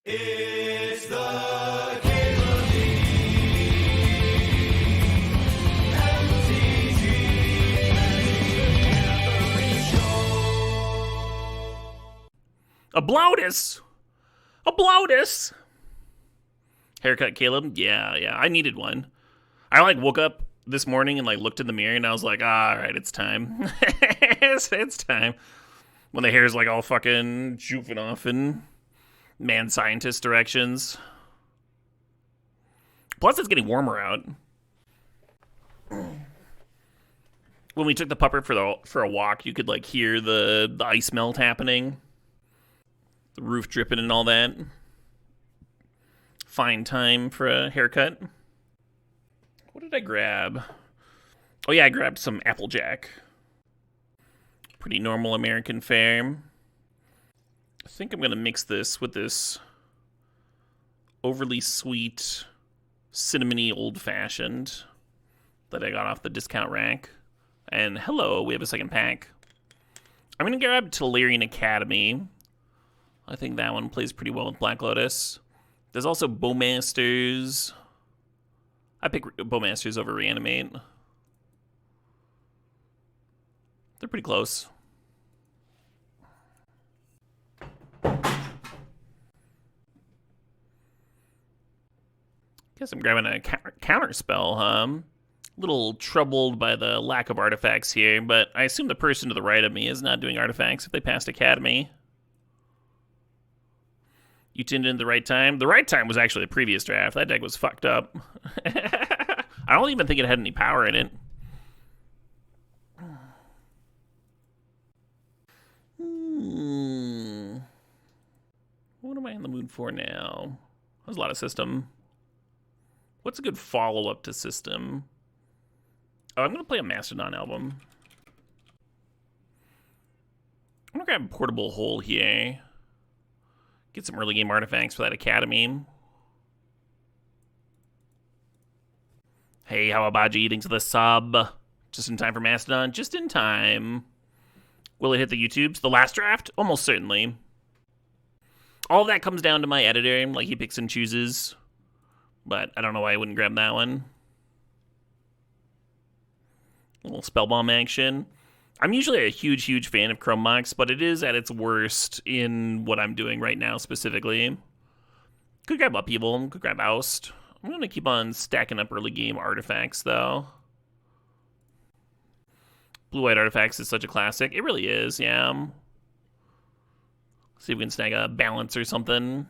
It's the CalebDMTG Show. A Bloatus! A Bloatus! Haircut, Caleb? Yeah, I needed one. I, woke up this morning and, looked in the mirror and I was like, all right, it's time. it's time. When the hair's, all fucking joofing off in man scientist directions. Plus, it's getting warmer out. When we took the pupper for a walk, you could, hear the ice melt happening. The roof dripping and all that. Fine time for a haircut. What did I grab? Oh yeah, I grabbed some Applejack. Pretty normal American fare. I think I'm going to mix this with this overly sweet, cinnamony old-fashioned that I got off the discount rack. And hello, we have a second pack. I'm going to grab Tolarian Academy. I think that one plays pretty well with Black Lotus. There's also Bowmasters. I pick Bowmasters over Reanimate. They're pretty close. Guess I'm grabbing a counterspell, huh? Little troubled by the lack of artifacts here, but I assume the person to the right of me is not doing artifacts if they passed Academy. You tuned in at the right time? The right time was actually the previous draft. That deck was fucked up. I don't even think it had any power in it. What am I in the mood for now? There's a lot of system. What's a good follow-up to system? Oh, I'm going to play a Mastodon album. I'm going to grab a Portable Hole here. Get some early game artifacts for that Academy. Hey, how about you eating to the sub? Just in time for Mastodon? Just in time. Will it hit the YouTubes? The last draft? Almost certainly. All of that comes down to my editor. He picks and chooses. But I don't know why I wouldn't grab that one. A little Spellbomb action. I'm usually a huge fan of Chrome Mox, but it is at its worst in what I'm doing right now specifically. Could grab Upheaval, could grab Oust. I'm going to keep on stacking up early game artifacts, though. Blue-White Artifacts is such a classic. It really is, yeah. See if we can snag a balance or something.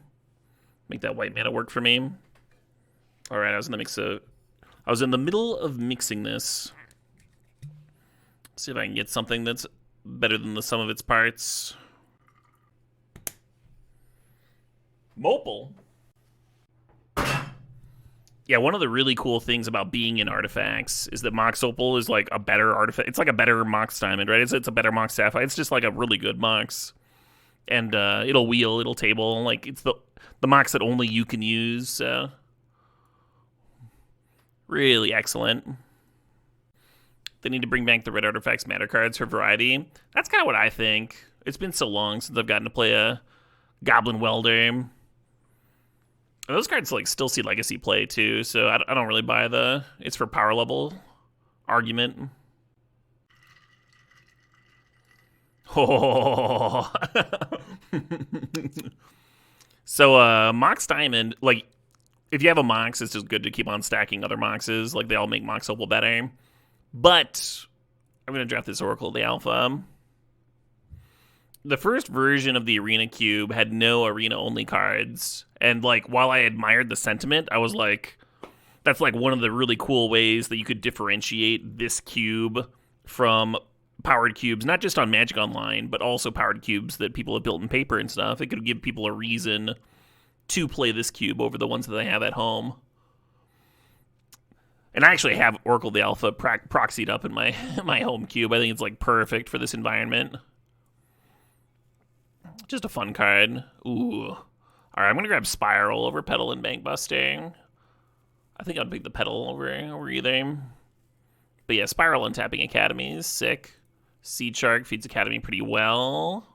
Make that white mana work for me. All right, I was in the middle of mixing this. See if I can get something that's better than the sum of its parts. Mopal. Yeah, one of the really cool things about being in Artifacts is that Mox Opal is a better artifact. It's a better Mox Diamond, right? It's a better Mox Sapphire. It's just a really good Mox. And it'll wheel, it'll table. It's the Mox that only you can use. Really excellent. They need to bring back the red artifacts matter cards for variety. That's kind of what I think. It's been so long since I've gotten to play a Goblin Welder. And those cards still see legacy play too, so I don't really buy the it's for power level argument. Oh. So Mox Diamond, if you have a Mox, it's just good to keep on stacking other Moxes. They all make Mox Opal better. But I'm going to draft this Oracle of the Alpha. The first version of the Arena Cube had no Arena-only cards. And, while I admired the sentiment, I was that's, one of the really cool ways that you could differentiate this cube from powered cubes, not just on Magic Online, but also powered cubes that people have built in paper and stuff. It could give people a reason to play this cube over the ones that they have at home. And I actually have Oracle the Alpha proxied up in my home cube. I think it's perfect for this environment. Just a fun card. Ooh. All right, I'm going to grab Spiral over Petal and Bank Busting. I think I'd pick the Petal over either. But yeah, Spiral and Tapping Academy is sick. Seedshark feeds Academy pretty well.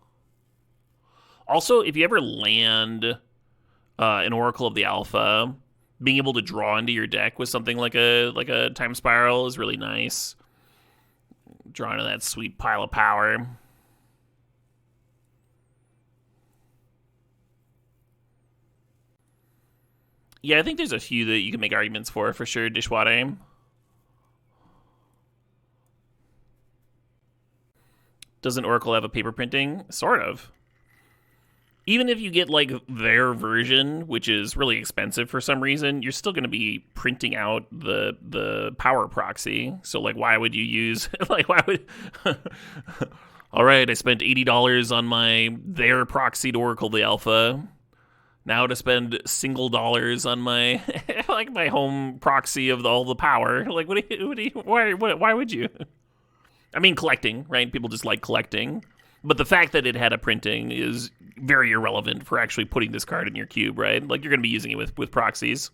Also, if you ever land an Oracle of the Alpha. Being able to draw into your deck with something like a Time Spiral is really nice. Draw into that sweet pile of power. Yeah, I think there's a few that you can make arguments for sure, Dishwater. Doesn't Oracle have a paper printing? Sort of. Even if you get, like, their version, which is really expensive for some reason, you're still going to be printing out the power proxy. So, like, why would you use... like, why would... All right, I spent $80 on their proxied Oracle the Alpha. Now to spend single dollars on my like my home proxy of all the power. Like, why would you? I mean, collecting, right? People just like collecting. But the fact that it had a printing is very irrelevant for actually putting this card in your cube, right? Like, you're going to be using it with proxies.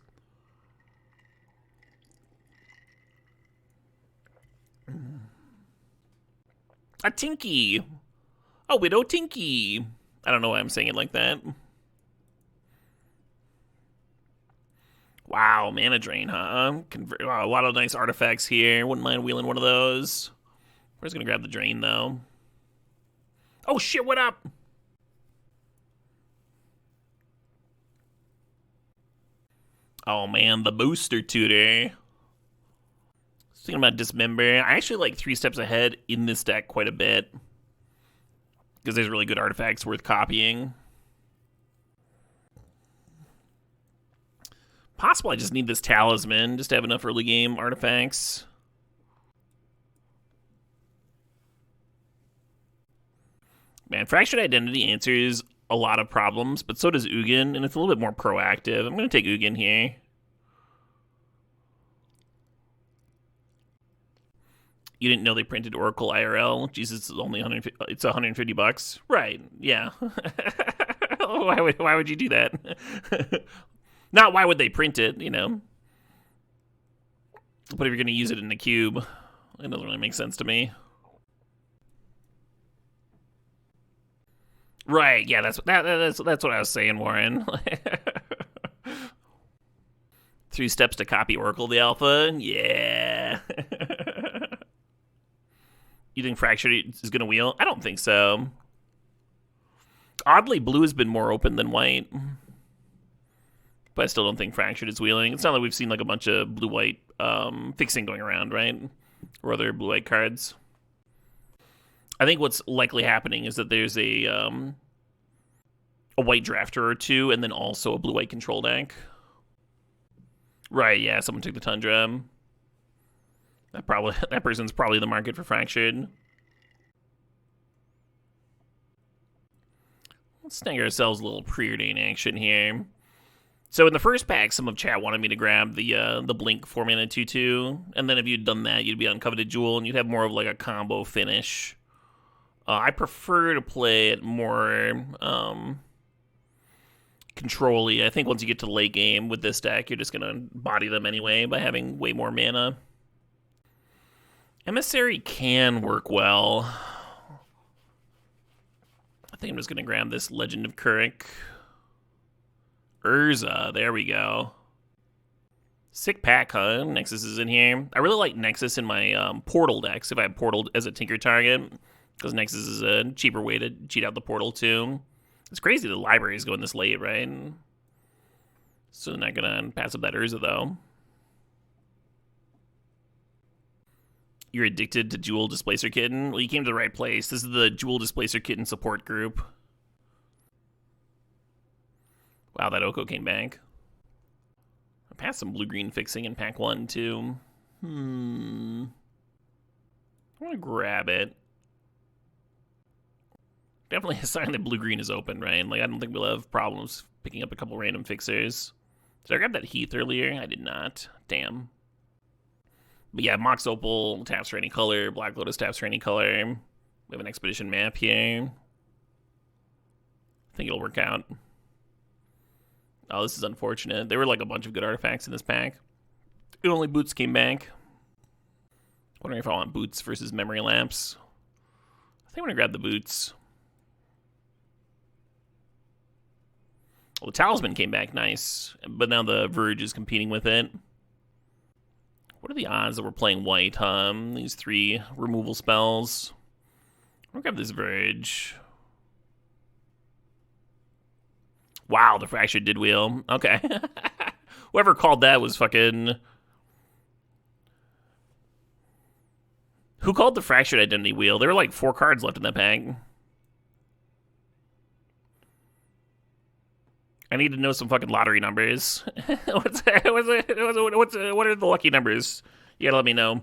A Tinky. A Widow Tinky. I don't know why I'm saying it like that. Wow, mana drain, huh? A lot of nice artifacts here. Wouldn't mind wheeling one of those. We're just going to grab the drain, though. Oh, shit, what up? Oh, man, the booster tutor. Thinking about Dismember. I actually like 3 steps ahead in this deck quite a bit. Because there's really good artifacts worth copying. Possible I just need this Talisman just to have enough early game artifacts. Man, Fractured Identity answers a lot of problems, but so does Ugin, and it's a little bit more proactive. I'm going to take Ugin here. You didn't know they printed Oracle IRL? Jesus, it's only it's $150. Right? Yeah. Why would you do that? Not why would they print it, you know. But if you're going to use it in the cube, it doesn't really make sense to me. Right? Yeah, that's what I was saying, Warren. 3 steps to copy Oracle the Alpha. Yeah. You think Fractured is going to wheel? I don't think so. Oddly, blue has been more open than white. But I still don't think Fractured is wheeling. It's not like we've seen like a bunch of blue-white fixing going around, right? Or other blue-white cards. I think what's likely happening is that there's a white drafter or two, and then also a blue-white control deck. Right, yeah, someone took the Tundra. That person's probably the market for Fractured. Let's snag ourselves a little Preordain action here. So in the first pack, some of chat wanted me to grab the Blink 4-mana 2/2, and then if you'd done that, you'd be on Coveted Jewel, and you'd have more of like a combo finish. I prefer to play it more control-y. I think once you get to late game with this deck, you're just going to body them anyway by having way more mana. Emissary can work well. I think I'm just going to grab this Legend of Kuruk. Urza, there we go. Sick pack, huh? Nexus is in here. I really like Nexus in my Portal decks if I have Portal as a Tinker target, because Nexus is a cheaper way to cheat out the Portal too. It's crazy the library is going this late, right? So they're not going to pass up that Urza, though. You're addicted to Jewel Displacer Kitten? Well, you came to the right place. This is the Jewel Displacer Kitten support group. Wow, that Oko came back. I passed some blue-green fixing in pack 1, too. I want to grab it. Definitely a sign that blue-green is open, right? Like, I don't think we'll have problems picking up a couple random fixers. Did I grab that Heath earlier? I did not. Damn. But yeah, Mox Opal taps for any color. Black Lotus taps for any color. We have an Expedition map here. I think it'll work out. Oh, this is unfortunate. There were like a bunch of good artifacts in this pack. Only Boots came back. Wondering if I want Boots versus Memory Lapse. I think I'm going to grab the Boots. Well, the Talisman came back nice, but now the Verge is competing with it. What are the odds that we're playing white, These 3 removal spells. I'll grab this Verge. Wow, the Fractured did wheel. Okay. Whoever called that was fucking... Who called the Fractured Identity wheel? There were like 4 cards left in that pack. I need to know some fucking lottery numbers. What are the lucky numbers? You gotta let me know.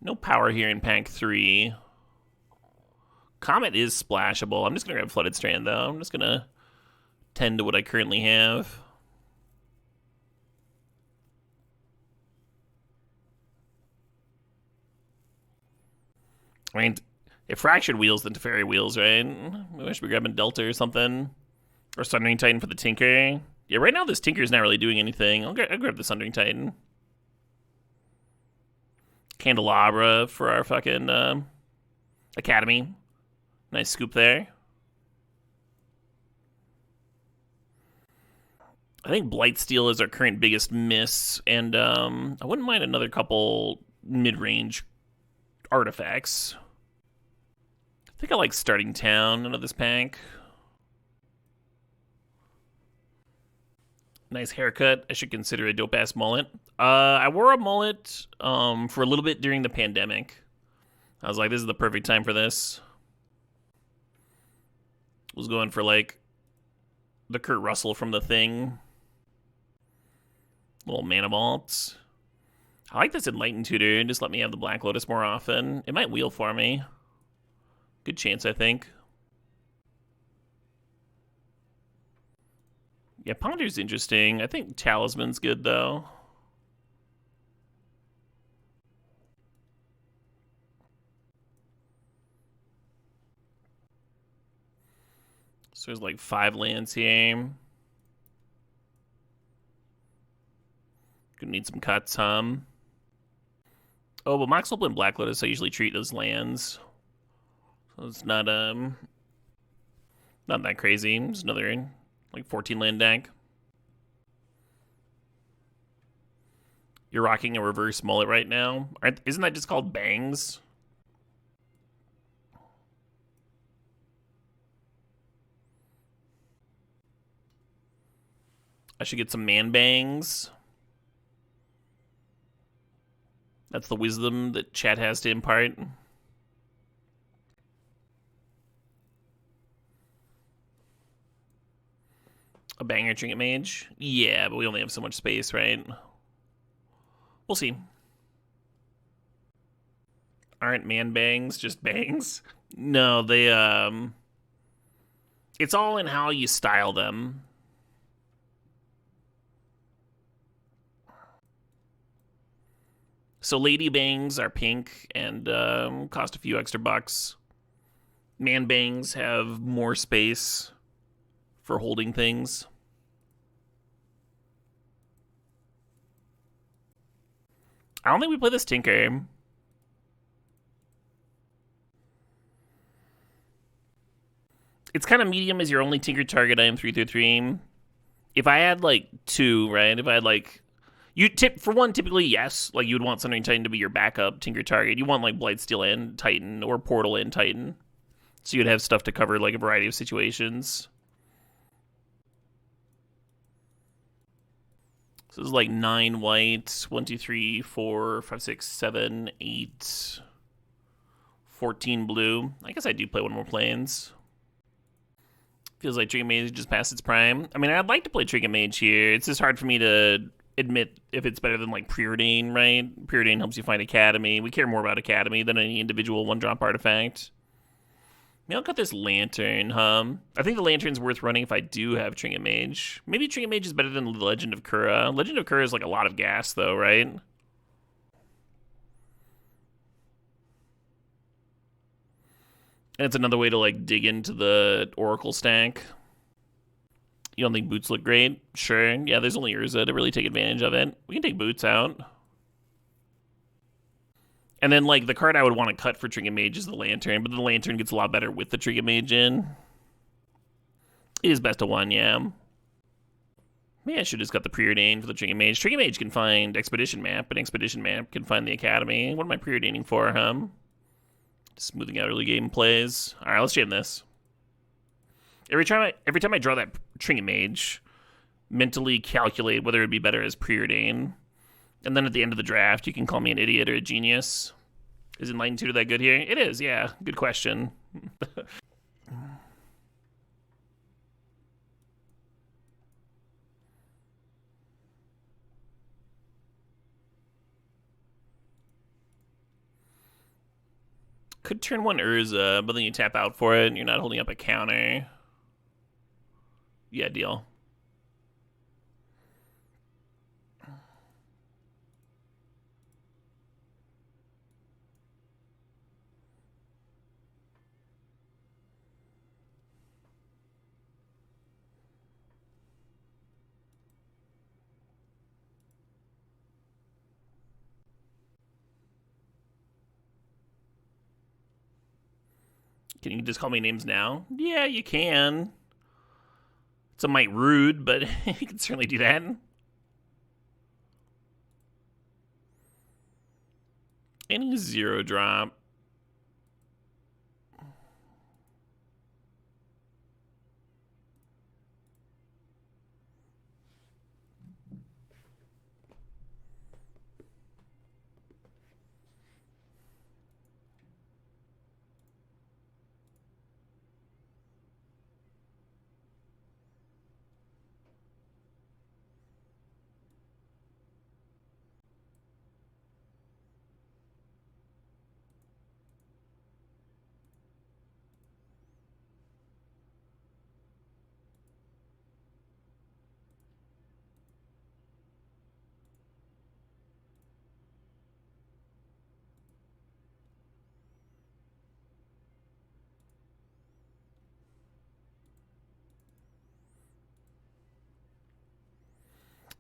No power here in pack 3. Comet is splashable. I'm just gonna grab Flooded Strand though. I'm just gonna tend to what I currently have. I mean, if Fractured wheels, then Teferi wheels, right? Maybe I should be grabbing Delta or something. Or Sundering Titan for the Tinker. Yeah, right now this Tinker's not really doing anything. I'll grab the Sundering Titan. Candelabra for our fucking Academy. Nice scoop there. I think Blightsteel is our current biggest miss, and I wouldn't mind another couple mid-range artifacts. I think I like Starting Town out of this pack. Nice haircut. I should consider a dope-ass mullet. I wore a mullet for a little bit during the pandemic. I was like, this is the perfect time for this. Was going for, like, the Kurt Russell from The Thing. Little mana vault. I like this Enlightened Tutor. Just let me have the Black Lotus more often. It might wheel for me. Good chance, I think. Yeah, Ponder's interesting. I think Talisman's good, though. So there's like 5 lands here. Gonna need some cuts, Oh, but Mox Opal and Black Lotus, I usually treat those lands. So it's not that crazy. It's another like 14 land deck. You're rocking a reverse mullet right now. Isn't that just called bangs? I should get some man bangs. That's the wisdom that chat has to impart. A banger Trinket Mage? Yeah, but we only have so much space, right? We'll see. Aren't man bangs just bangs? No, they, it's all in how you style them. So lady bangs are pink and cost a few extra bucks. Man bangs have more space for holding things. I don't think we play this Tinker. It's kind of medium as your only Tinker target item 3/3. If I had like 2, right? If I had like... For one, typically, yes. Like, you would want Sundering Titan to be your backup Tinker target. You want, like, Blightsteel and Titan or Portal and Titan. So you'd have stuff to cover, like, a variety of situations. So this is, like, 9 white. 1, 2, 3, 4, 5, 6, 7, 8. 14 blue. I guess I do play one more planes. Feels like Trinket Mage just passed its prime. I mean, I'd like to play Trinket Mage here. It's just hard for me to admit if it's better than like Preordain, right? Preordain helps you find Academy. We care more about Academy than any individual 1-drop artifact. Maybe I'll cut this Lantern, I think the Lantern's worth running if I do have Trinket Mage. Maybe Trinket Mage is better than the Legend of Kuruk. Legend of Kuruk is like a lot of gas though, right? And it's another way to like dig into the Oracle stack. You don't think Boots look great? Sure. Yeah, there's only Urza to really take advantage of it. We can take Boots out. And then, like, the card I would want to cut for Trinket Mage is the Lantern, but the Lantern gets a lot better with the Trinket Mage in. It is best of one, yeah. Maybe I should have just got the Preordain for the Trinket Mage. Trinket Mage can find Expedition Map, and Expedition Map can find the Academy. What am I Preordaining for, huh? Smoothing out early game plays. All right, let's jam this. Every time I draw that Trinket Mage, mentally calculate whether it'd be better as Preordain. And then at the end of the draft, you can call me an idiot or a genius. Is Enlightened Tutor that good here? It is, yeah. Good question. Could turn one Urza, but then you tap out for it and you're not holding up a counter. Yeah, deal. Can you just call me names now? Yeah, you can. It's a mite rude, but you can certainly do that. Any 0-drop.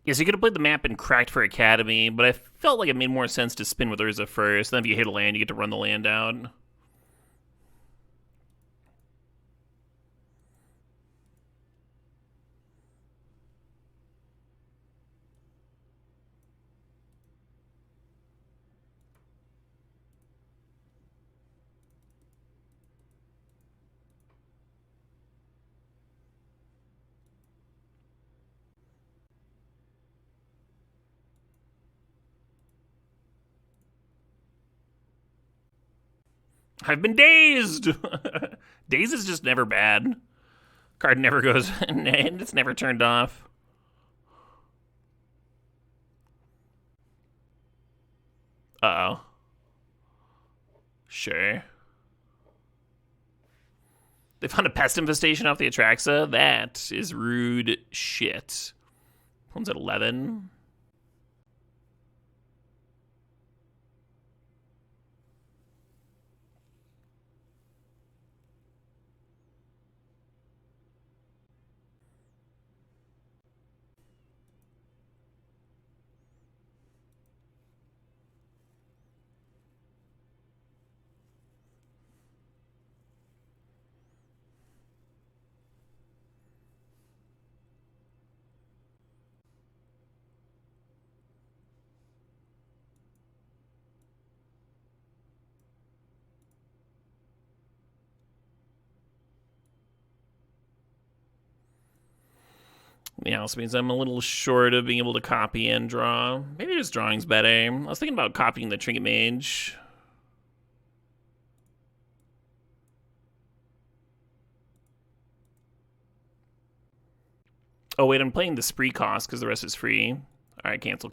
Yes, you could have played the map and cracked for Academy, but I felt like it made more sense to spin with Urza first. Then if you hit a land, you get to run the land out. I've been dazed! Dazed is just never bad. Card never goes, and it's never turned off. Uh-oh. Sure. They found a pest infestation off the Atraxa? That is rude shit. One's at 11. Yeah, also means I'm a little short of being able to copy and draw. Maybe just drawing's better. I was thinking about copying the Trinket Mage. Oh, wait, I'm playing the spree cost because the rest is free. All right, cancel.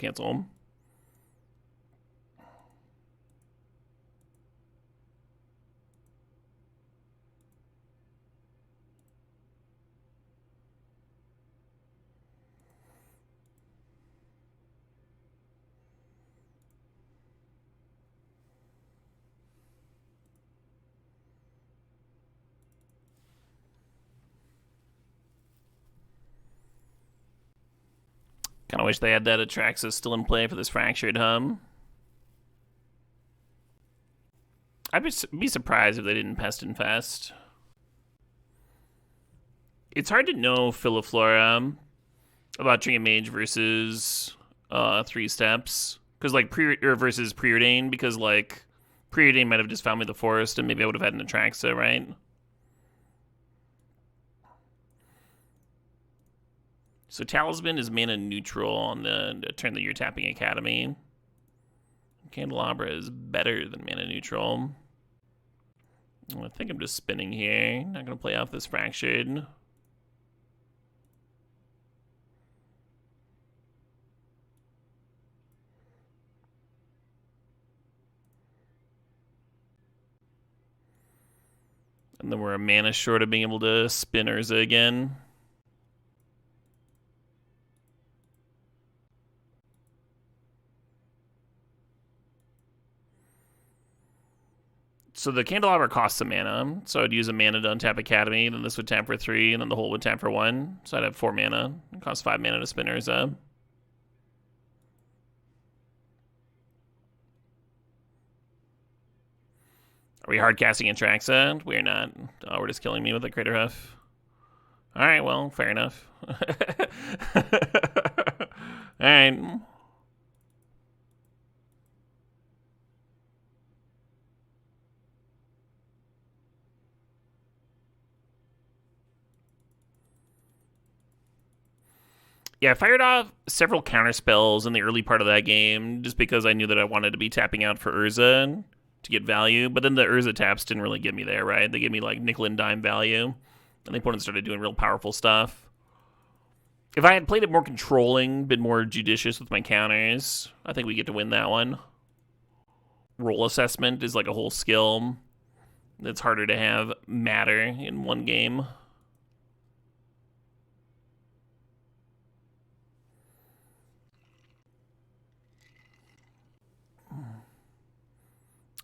Kind of wish they had that Atraxa still in play for this Fractured Hum. I'd be surprised if they didn't Pest Infest. It's hard to know Philoflora about Trinket Mage versus 3 steps. Because, like, versus Preordain, because, like, Preordain might have just found me the forest, and maybe I would have had an Atraxa, right? So Talisman is mana neutral on the turn that you're tapping Academy. Candelabra is better than mana neutral. I think I'm just spinning here. Not going to play off this Fractured. And then we're a mana short of being able to spin Urza again. So the Candelabra costs a mana, so I'd use a mana to untap Academy, then this would tap for 3, and then the hole would tap for 1. So I'd have 4 mana. It costs 5 mana to spin Urza. Are we hard casting Atraxa? We're not. Oh, we're just killing me with a Crater Hoof. Alright, well, fair enough. Alright. Yeah, I fired off several counterspells in the early part of that game just because I knew that I wanted to be tapping out for Urza to get value. But then the Urza taps didn't really get me there, right? They gave me like nickel and dime value. And the opponent started doing real powerful stuff. If I had played it more controlling, been more judicious with my counters, I think we get to win that one. Role assessment is like a whole skill that's harder to have matter in one game.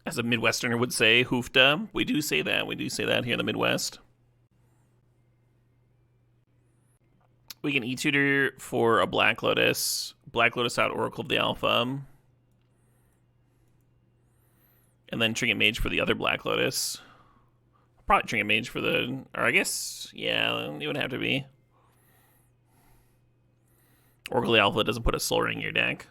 As a Midwesterner would say, hoofda. We do say that. We do say that here in the Midwest. We can E-Tutor for a Black Lotus. Black Lotus out Oracle of the Alpha. And then Trinket Mage for the other Black Lotus. Probably Trinket Mage for the... Or I guess, yeah, it would have to be. Oracle of the Alpha doesn't put a Soul Ring in your deck.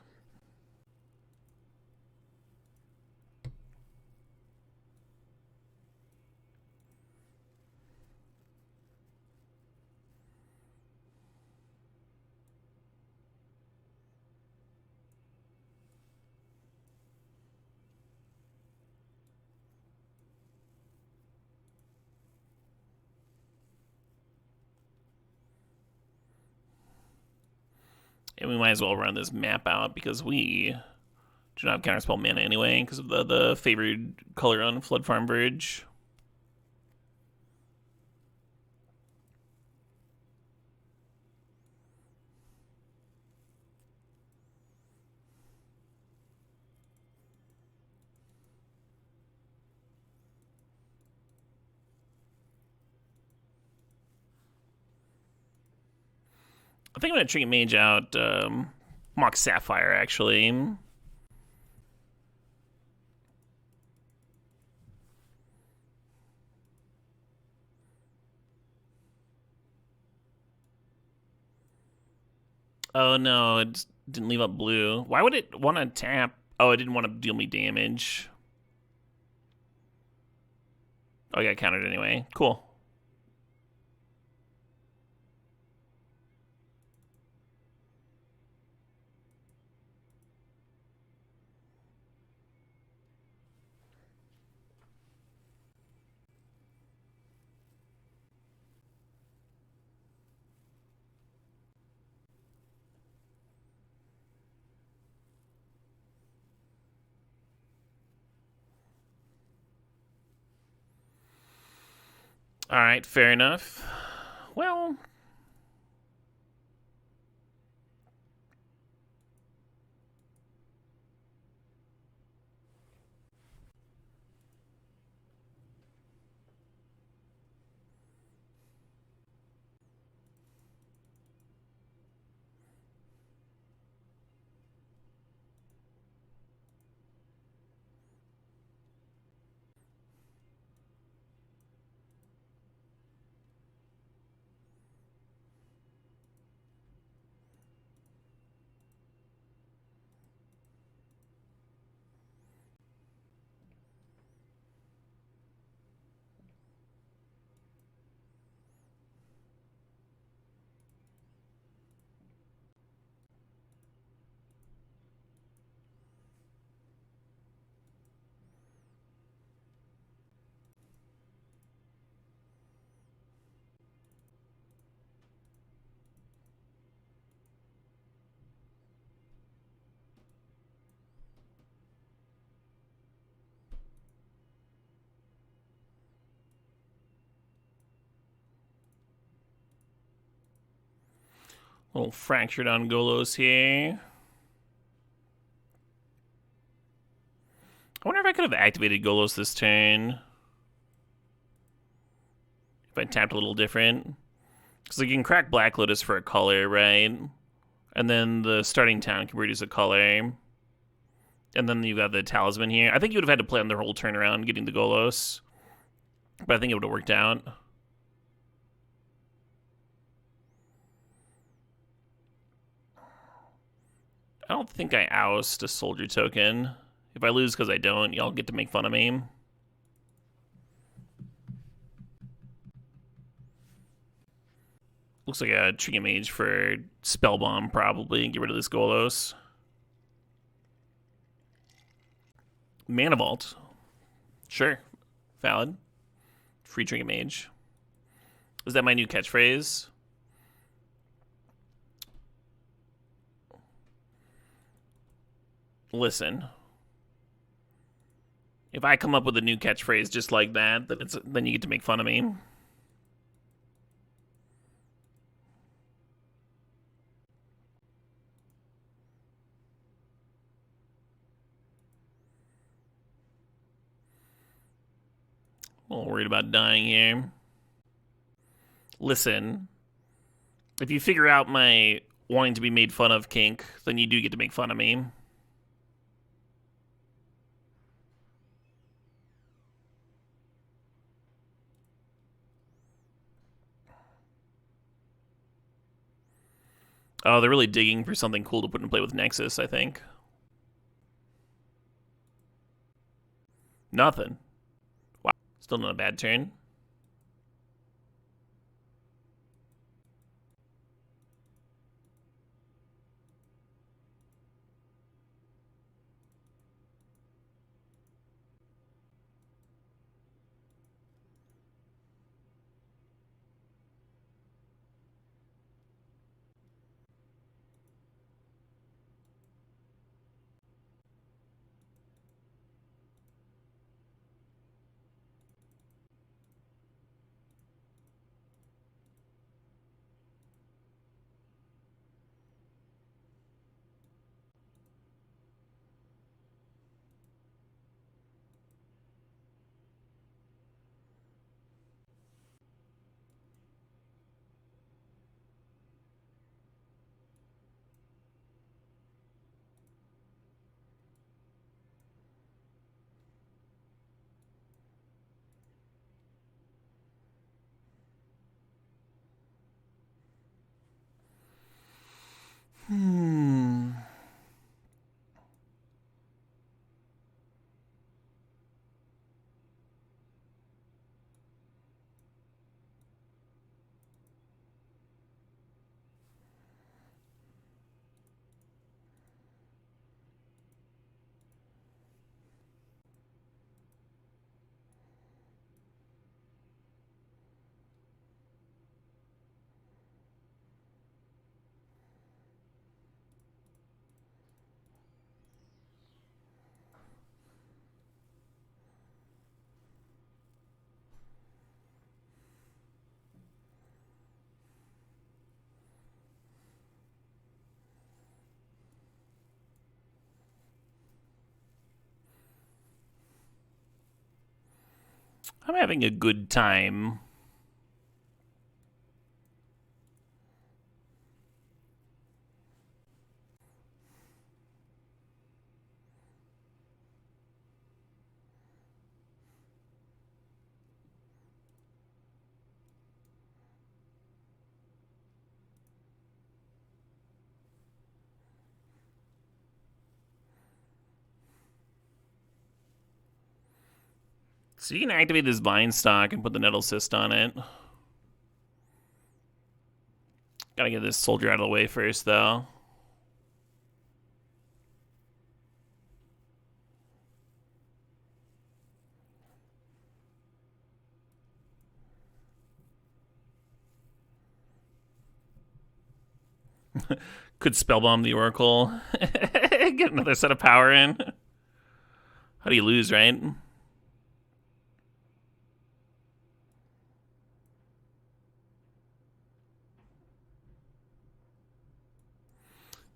And we might as well run this map out because we do not have Counterspell mana anyway because of the favored color on Floodfarm Verge. I think I'm going to Trinket Mage out Mox Sapphire, actually. Oh, no, it didn't leave up blue. Why would it want to tap? Oh, it didn't want to deal me damage. Oh, I got countered anyway. Cool. All right, fair enough. Well, A little fractured on Golos here. I wonder if I could have activated Golos this turn. If I tapped a little different. Because you can crack Black Lotus for a color, right? And then the starting town can produce a color. And then you've got the Talisman here. I think you would have had to plan the whole turnaround getting the Golos. But I think it would have worked out. I don't think I oust a soldier token. If I lose because I don't, y'all get to make fun of me. Looks like a Trinket Mage for Spellbomb, probably, and get rid of this Golos. Mana Vault. Sure. Valid. Free Trinket Mage. Is that my new catchphrase? Listen. If I come up with a new catchphrase just like that, then you get to make fun of me. A little worried about dying here. Listen, if you figure out my wanting to be made fun of kink, then you do get to make fun of me. Oh, they're really digging for something cool to put in play with Nexus, I think. Nothing. Wow. Still not a bad turn. I'm having a good time. So you can activate this Vinestalk and put the Nettlecyst on it. Gotta get this soldier out of the way first, though. Could Spellbomb the Oracle. Get another set of power in. How do you lose, right?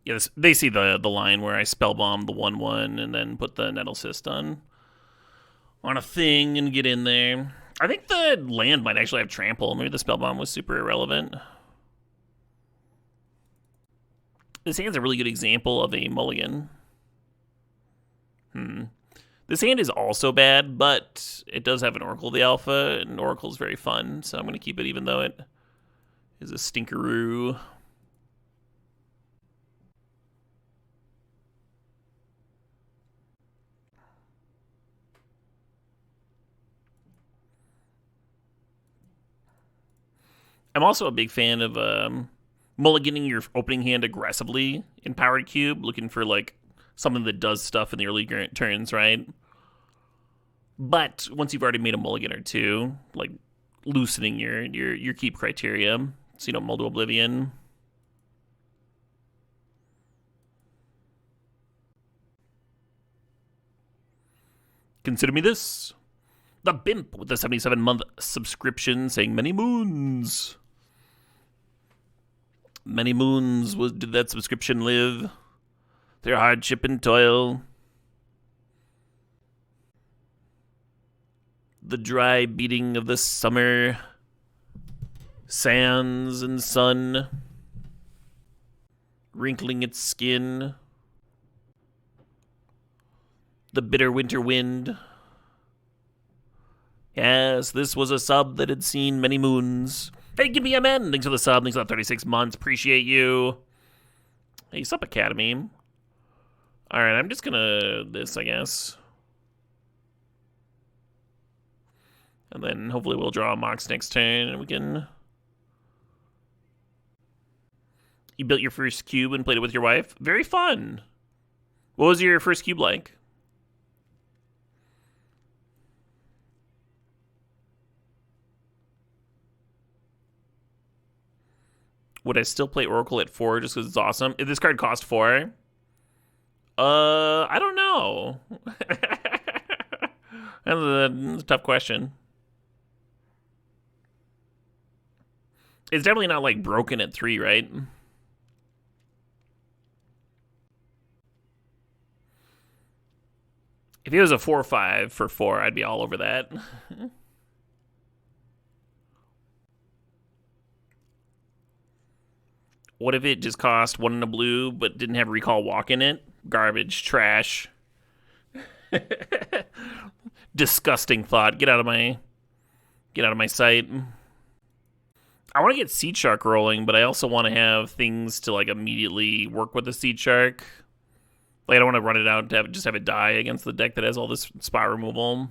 Yeah, they see the line where I spellbomb the 1/1 and then put the Nettlecyst on a thing and get in there. I think the land might actually have trample. Maybe the spellbomb was super irrelevant. This hand's a really good example of a mulligan. This hand is also bad, but it does have an Oracle of the Alpha, and Oracle's very fun, so I'm going to keep it even though it is a stinkeroo. I'm also a big fan of mulliganing your opening hand aggressively in Powered Cube, looking for like something that does stuff in the early turns, right? But once you've already made a mulligan or two, like loosening your keep criteria, so you don't mull to oblivion. Consider me this. The Bimp with the 77-month subscription saying many moons. Many moons did that subscription live. Their hardship and toil. The dry beating of the summer. Sands and sun. Wrinkling its skin. The bitter winter wind. Yes, this was a sub that had seen many moons. Hey, give me a man. Thanks for the sub. Thanks for the 36 months. Appreciate you. Hey, Sup Academy. Alright, I'm just gonna this, I guess. And then hopefully we'll draw a Mox next turn and we can... You built your first cube and played it with your wife? Very fun. What was your first cube like? Would I still play Oracle at 4 just because it's awesome? If this card cost 4? I don't know. That's a tough question. It's definitely not like broken at 3, right? If it was a 4/5 for 4, I'd be all over that. What if it just cost 1 in a blue but didn't have Recall Walk in it? Garbage, trash. Disgusting thought. Get out of my sight. I want to get Seedshark rolling, but I also want to have things to like immediately work with the Seedshark. Like I don't want to run it out and just have it die against the deck that has all this spot removal.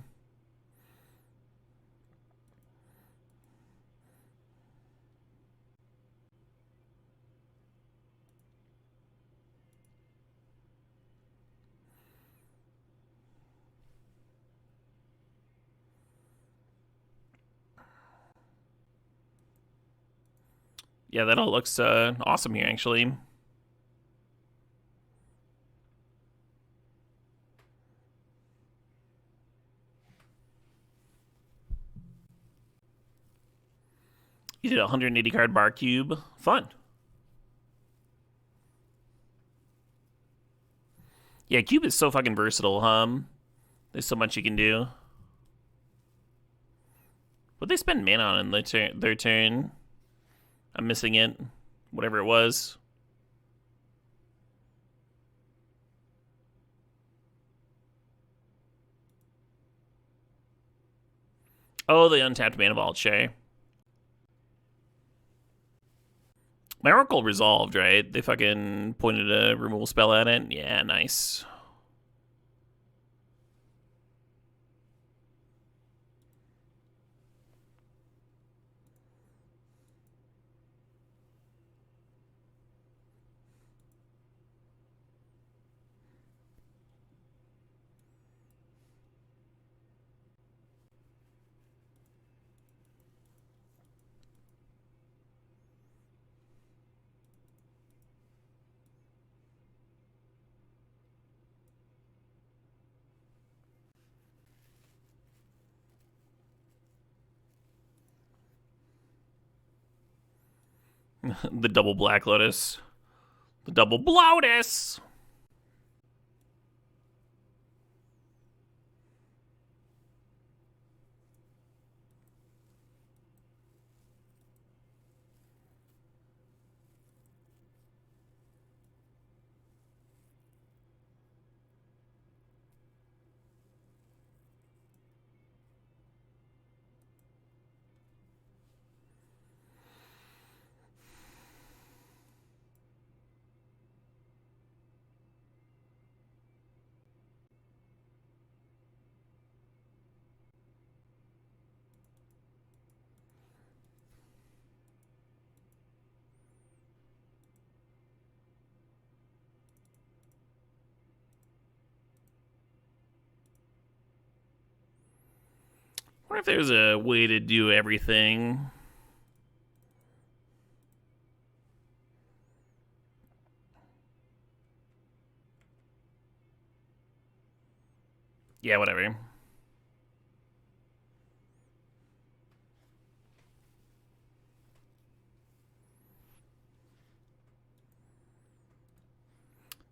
Yeah, that all looks awesome here, actually. You did a 180 card bar cube. Fun. Yeah, cube is so fucking versatile, There's so much you can do. What'd they spend mana on in their turn? I'm missing it. Whatever it was. Oh, the untapped Mana Vault, sure. My Oracle resolved, right? They fucking pointed a removal spell at it. Yeah, nice. The double Black Lotus. The double Bloatus. I wonder if there's a way to do everything. Yeah, whatever.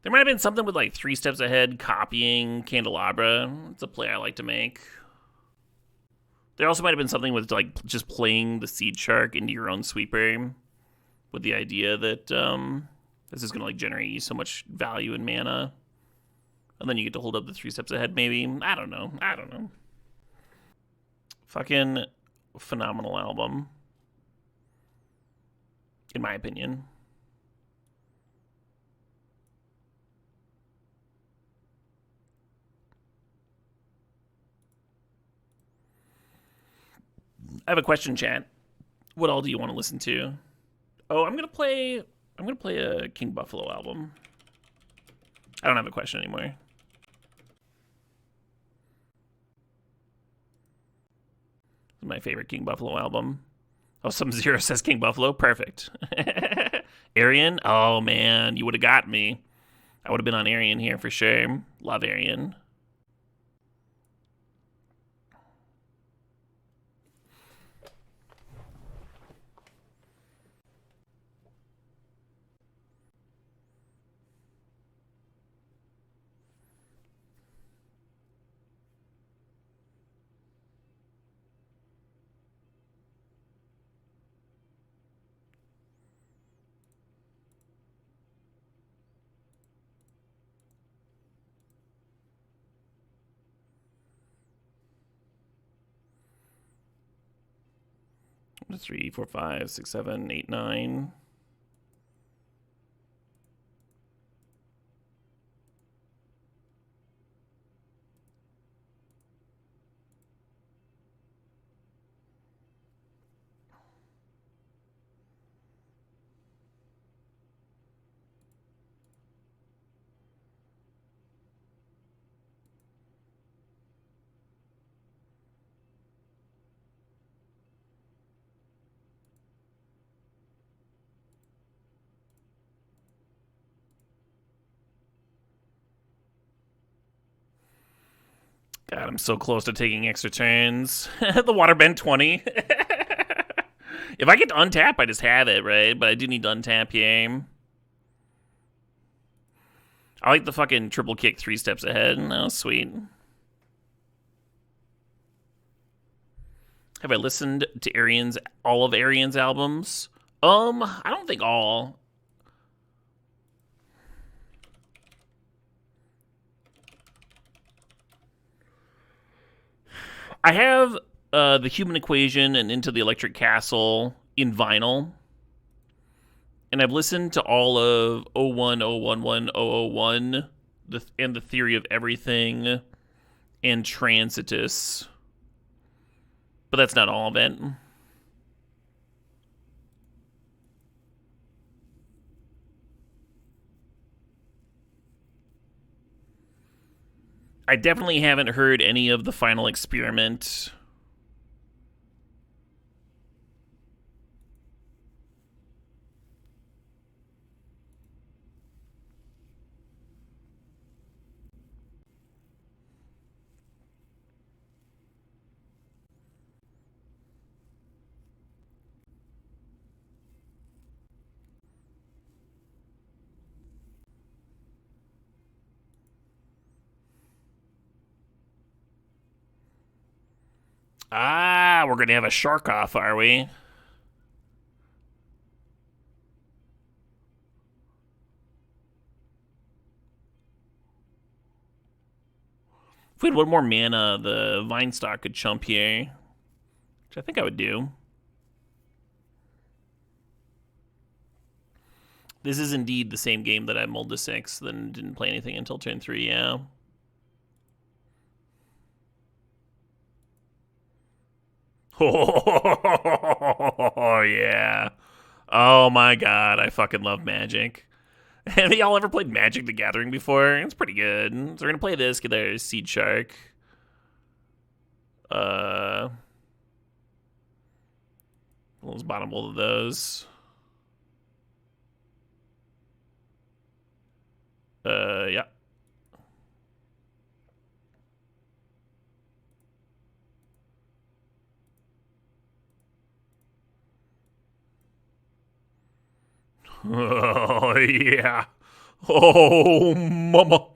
There might have been something with like 3 steps ahead copying Candelabra. It's a play I like to make. There also might have been something with like just playing the Seedshark into your own sweeper with the idea that this is going to like generate you so much value in mana. And then you get to hold up the 3 steps ahead, maybe. I don't know. Fucking phenomenal album. In my opinion. I have a question, chat. What all do you want to listen to? Oh, I'm gonna play a King Buffalo album. I don't have a question anymore. This is my favorite King Buffalo album. Oh, some Zero says King Buffalo. Perfect. Arian? Oh man, you would have got me. I would have been on Arian here for sure. Love Arian. Three, four, five, six, seven, eight, nine. God, I'm so close to taking extra turns. The Waterbend 20. If I get to untap, I just have it, right? But I do need to untap here. I like the fucking triple kick 3 steps ahead. Oh, sweet. Have I listened to all of Arian's albums? I don't think all. I have The Human Equation and Into the Electric Castle in vinyl. And I've listened to all of 01, 011, 001, and The Theory of Everything, and Transitus. But that's not all of it. I definitely haven't heard any of the Final Experiment. Ah, we're gonna have a shark off, are we? If we had one more mana, the Vinestalk could chump here, which I think I would do. This is indeed the same game that I mulled to 6, then didn't play anything until turn 3, yeah. Oh, yeah. Oh my god, I fucking love Magic. Have y'all ever played Magic the Gathering before? It's pretty good. So we're gonna play this, get their Seedshark. Let's bottom both of those. Yeah. Oh, yeah. Oh, mama.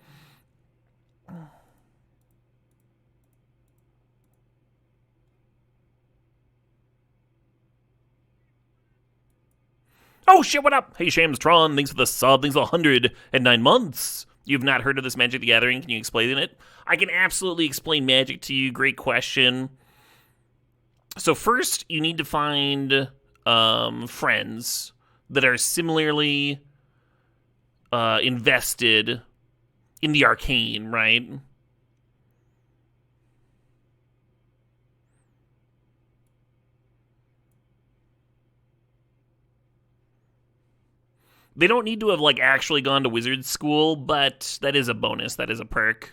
Oh, shit, what up? Hey, Shamstron, thanks for the sub. Thanks for 109 months. You've not heard of this Magic the Gathering. Can you explain it? I can absolutely explain Magic to you. Great question. So first, you need to find friends that are similarly invested in the arcane, right? They don't need to have like actually gone to wizard school, but that is a bonus. That is a perk.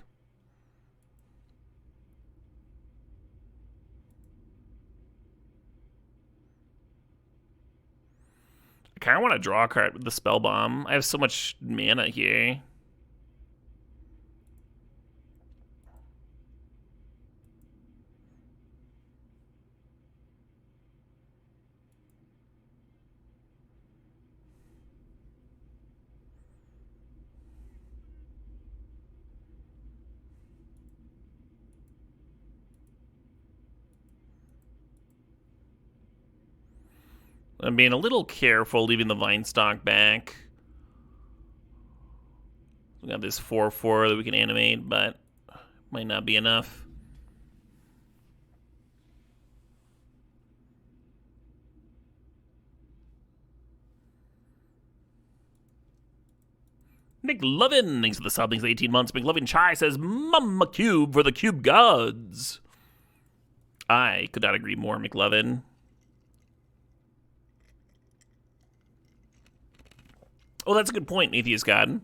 I kind of want to draw a card with the Spellbomb. I have so much mana here. I'm being a little careful leaving the Vinestalk back. We got this 4/4 that we can animate, but might not be enough. McLovin, thanks for the sub, thanks for 18 months. McLovin Chai says, Mama Cube for the Cube Gods. I could not agree more, McLovin. Oh, that's a good point, Atheist God.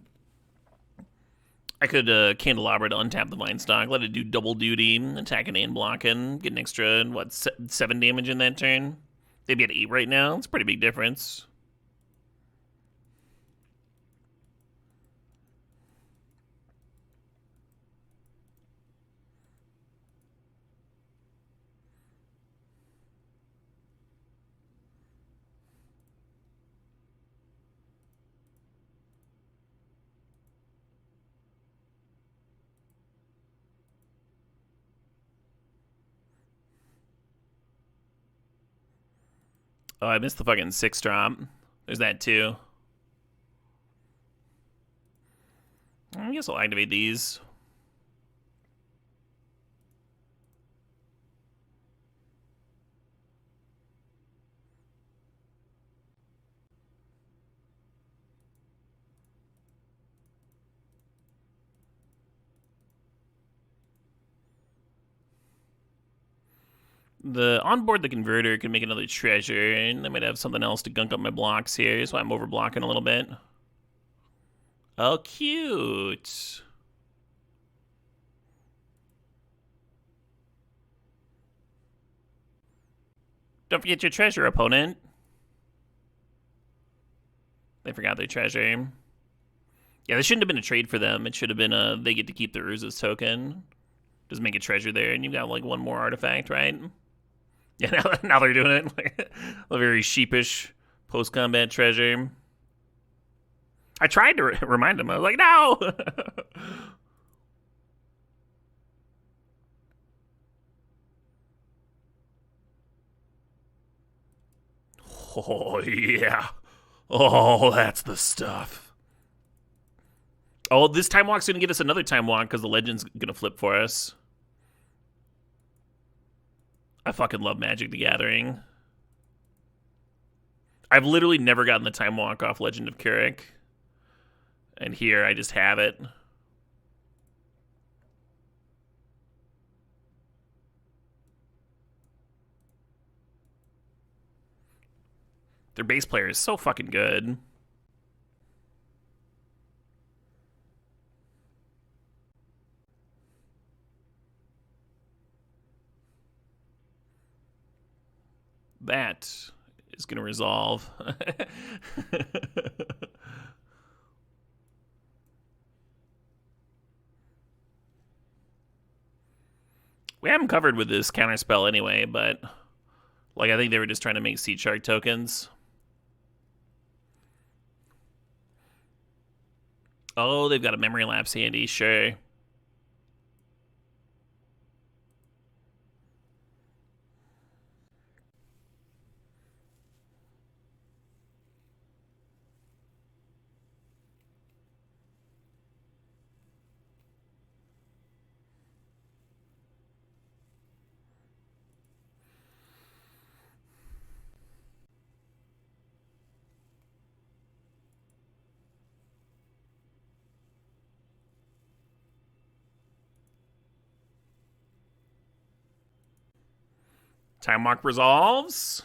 I could Candelabra to untap the Vinestalk, let it do double duty, attacking and blocking, get an extra, 7 damage in that turn? Maybe at 8 right now. It's a pretty big difference. Oh, I missed the fucking 6-drop. There's that too. I guess I'll activate these. The onboard the converter can make another treasure, and I might have something else to gunk up my blocks here, so I'm over blocking a little bit. Oh, cute. Don't forget your treasure, opponent. They forgot their treasure. Yeah, this shouldn't have been a trade for them. It should have been they get to keep the Urza's token. Just make a treasure there, and you've got like one more artifact, right? Yeah, now they're doing it. Like a very sheepish post-combat treasure. I tried to remind them. I was like, no! Oh, yeah. Oh, that's the stuff. Oh, this Time Walk's gonna get us another Time Walk because the Legend's gonna flip for us. I fucking love Magic the Gathering. I've literally never gotten the Time Walk off Legend of Kuruk. And here, I just have it. Their base player is so fucking good. That is going to resolve. We have them covered with this counterspell anyway, but like I think they were just trying to make Seedshark tokens. Oh, they've got a memory lapse handy, sure. Time Walk resolves.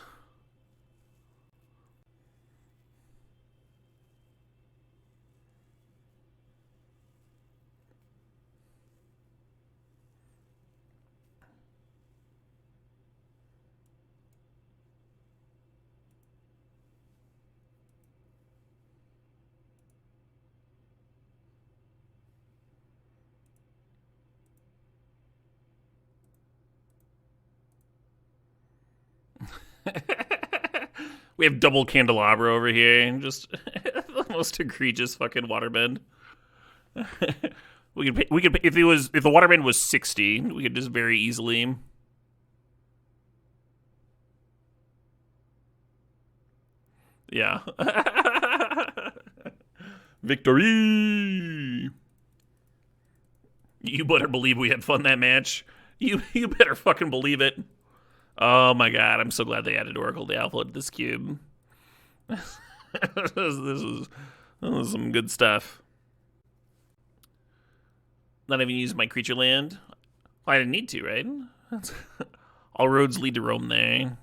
We have double Candelabra over here, and just the most egregious fucking waterbend. we could if the waterbend was 60, we could just very easily. Yeah. Victory! You better believe we had fun that match. You better fucking believe it. Oh my god, I'm so glad they added Oracle to alpha to this cube. this is some good stuff. Not even use my creature land. Well, I didn't need to, right? All roads lead to Rome there.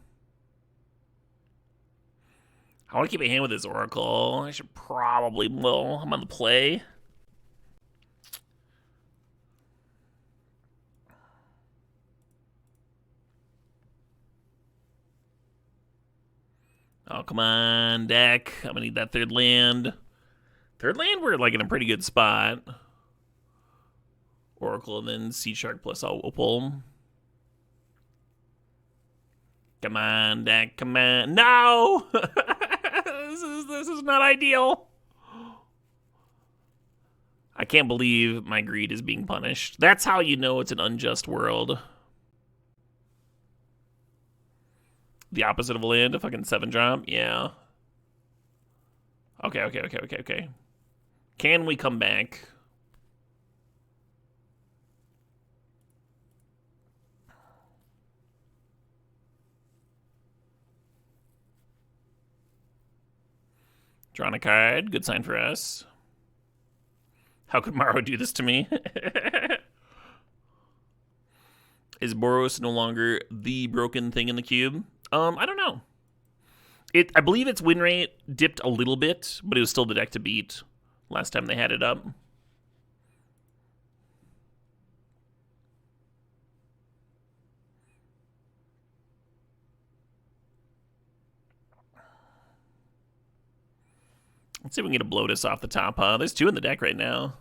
I want to keep a hand with this Oracle. I should probably, well, I'm on the play. Oh, come on, deck. I'm gonna need that third land. Third land, we're like in a pretty good spot. Oracle and then Seedshark plus Opal. Come on, deck. Come on. No! This is not ideal. I can't believe my greed is being punished. That's how you know it's an unjust world. The opposite of a land, a fucking 7-drop? Yeah. Okay. Can we come back? Drawn a card. Good sign for us. How could Morrow do this to me? Is Boros no longer the broken thing in the cube? I don't know. I believe its win rate dipped a little bit, but it was still the deck to beat last time they had it up. Let's see if we can get a Black Lotus off the top, huh? There's 2 in the deck right now.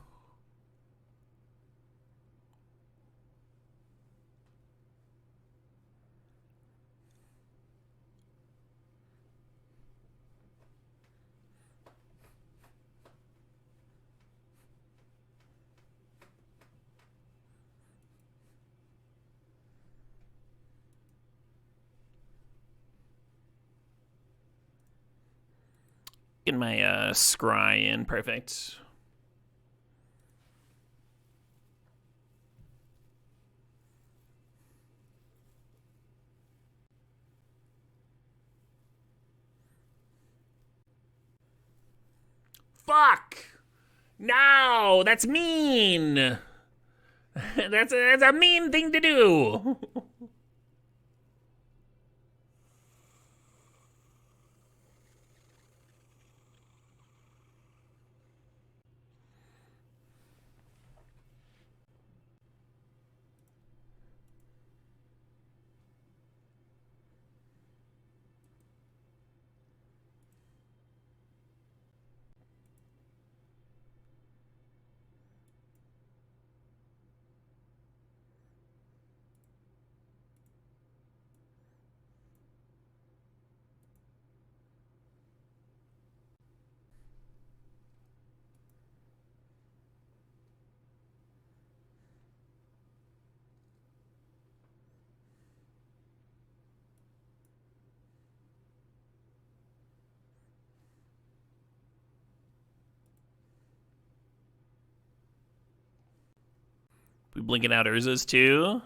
Get my scry in. Perfect. Fuck! No, that's mean. That's a mean thing to do. We blinking out Urzas too.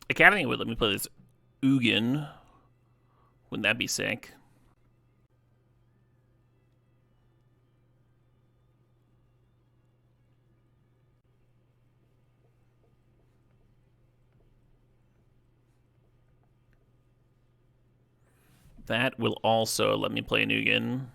Academy would let me play this Ugin. Wouldn't that be sick? That will also let me play an Ugin.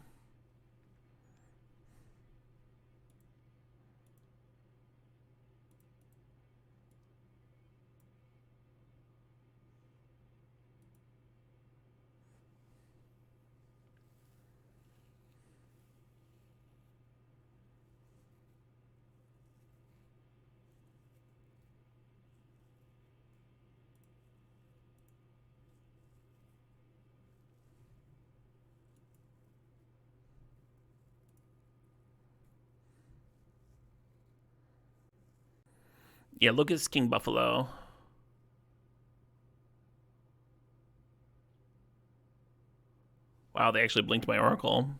Yeah, Lucas King Buffalo. Wow, they actually blinked my Oracle.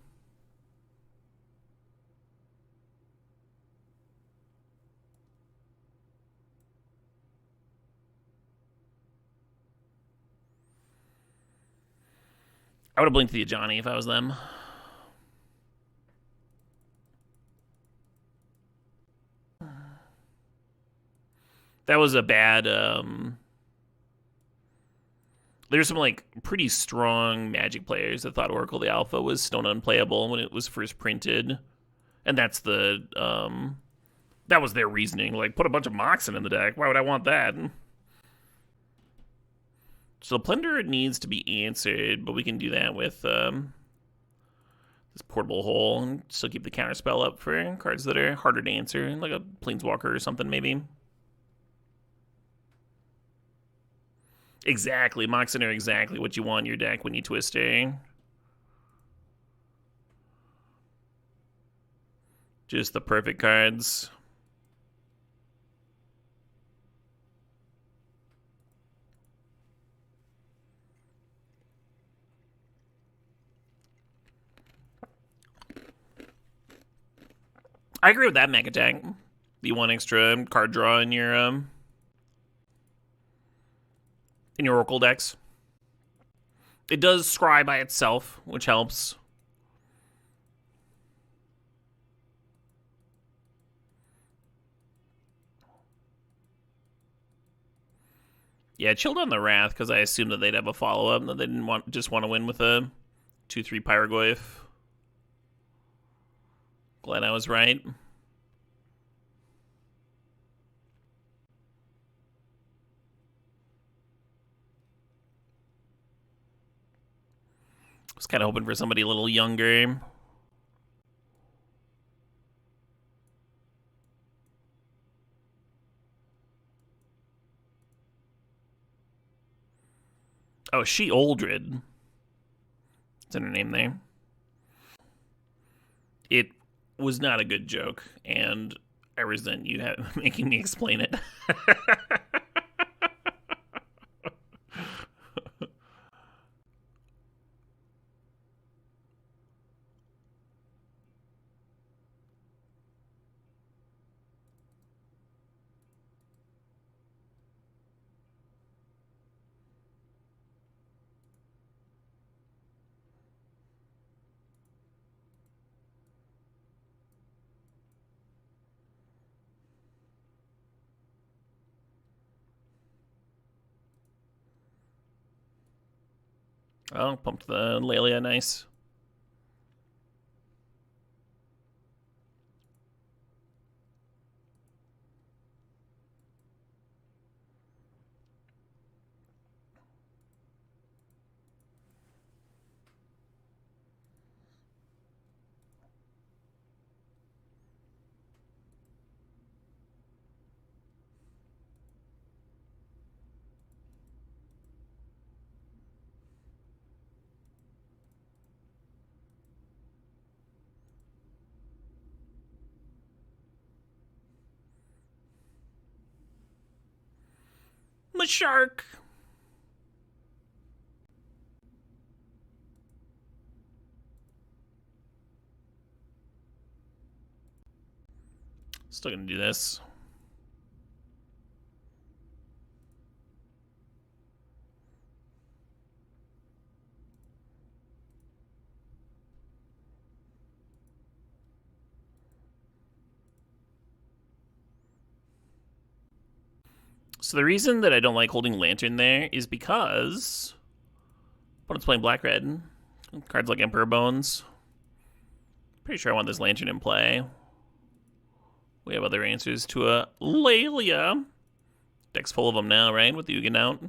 I would have blinked the Ajani if I was them. That was a bad... There's some, like, pretty strong Magic players that thought Oracle the Alpha was stone unplayable when it was first printed. And that's the... that was their reasoning. Like, put a bunch of Moxen in the deck. Why would I want that? So Plunder needs to be answered, but we can do that with this Portable Hole and still keep the Counterspell up for cards that are harder to answer, like a Planeswalker or something, maybe. Exactly. Moxen are exactly what you want in your deck when you twist a. Just the perfect cards. I agree with that mech attack. The one extra card draw in your Oracle decks. It does scry by itself, which helps. Yeah, chilled on the Wrath because I assumed that they'd have a follow-up and that they didn't just want to win with a 2/3 Pyrogoyf. Glad I was right. Was kind of hoping for somebody a little younger. Oh, She Oldred. That's in her name there. It was not a good joke, and I resent you making me explain it. Oh, pumped the Lelia, nice. The shark. Still gonna do this. So the reason that I don't like holding Lantern there is because opponent's playing black-red. Cards like Emperor Bones. Pretty sure I want this Lantern in play. We have other answers to a Lelia. Deck's full of them now, right? With the Ugin out.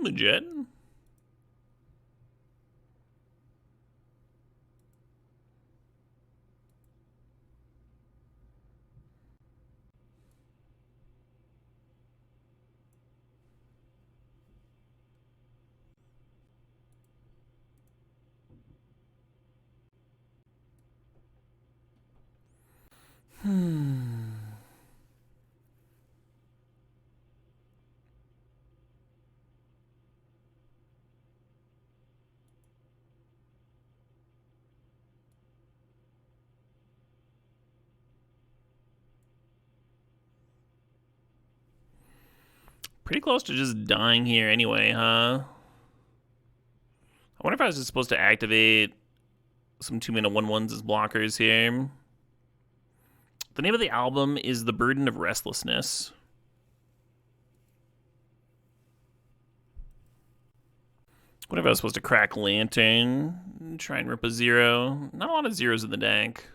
Legit. Pretty close to just dying here anyway, huh? I wonder if I was just supposed to activate some 2-mana 1/1s as blockers here. The name of the album is The Burden of Restlessness. What if I was supposed to crack Lantern? Try and rip a 0. Not a lot of 0s in the deck.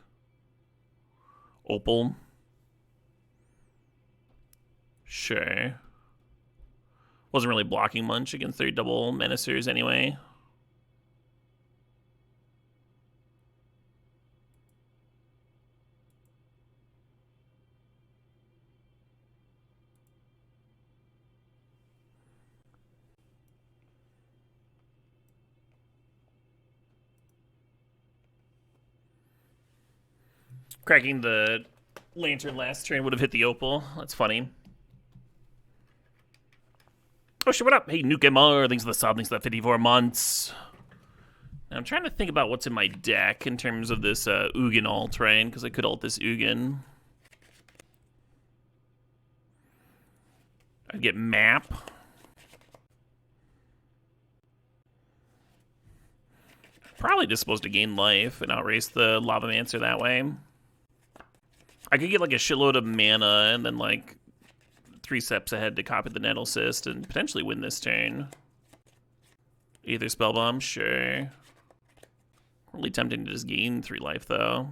Opal. Sure. Wasn't really blocking much against their double menacers anyway. Cracking the Lantern last turn would have hit the Opal. That's funny. Oh shit, what up? Hey, Nuke MR, thanks for the sub, thanks for the 54 months. Now, I'm trying to think about what's in my deck in terms of this Ugin ult, right? Because I could ult this Ugin. I'd get Map. Probably just supposed to gain life and outrace the Lavamancer that way. I could get like a shitload of mana and then like 3 steps ahead to copy the Nettlecyst and potentially win this turn. Aether Spellbomb, sure. Really tempting to just gain 3 life though.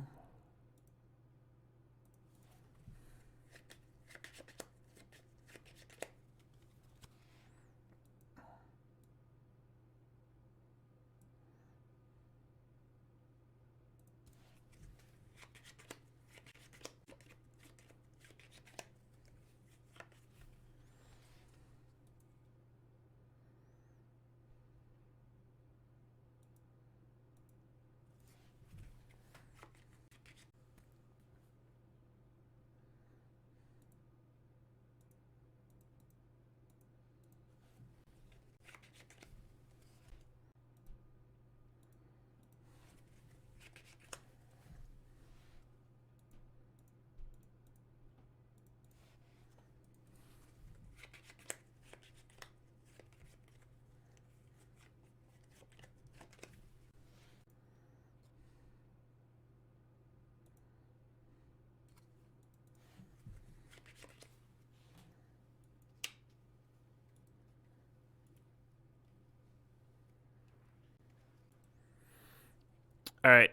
Alright.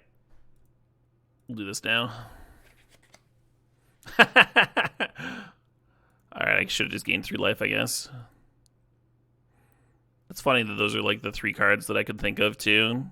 We'll do this now. Alright, I should have just gained 3 life, I guess. It's funny that those are like the 3 cards that I could think of, too.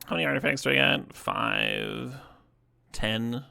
How many artifacts do I got? 5, 10.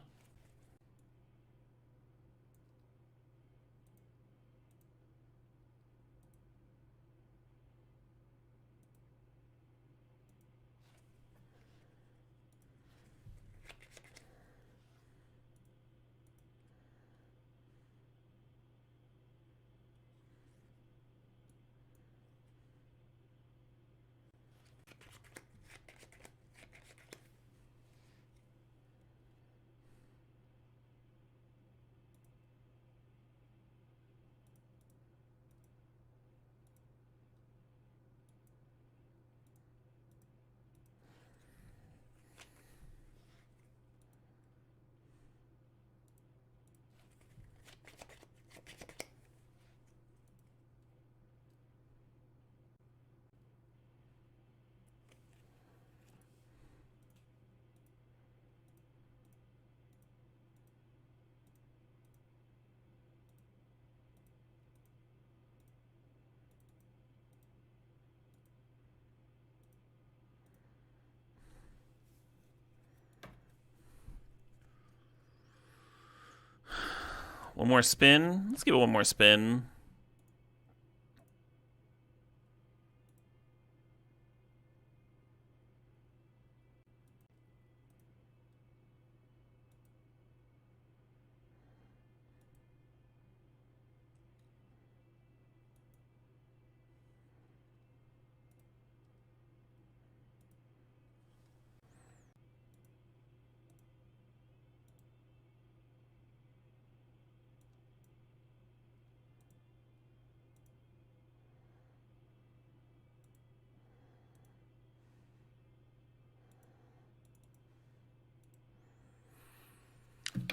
One more spin. Let's give it one more spin.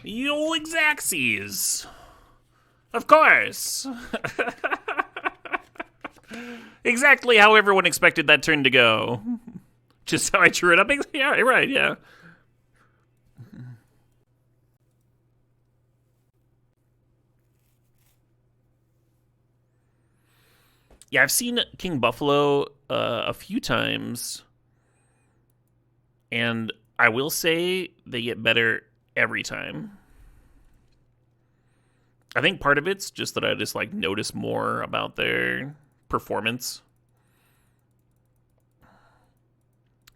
The old Xaxes. Of course. Exactly how everyone expected that turn to go. Just how I drew it up. Yeah, right, yeah. Yeah, I've seen King Buffalo a few times. And I will say they get better every time. I think part of it's just that I just like notice more about their performance.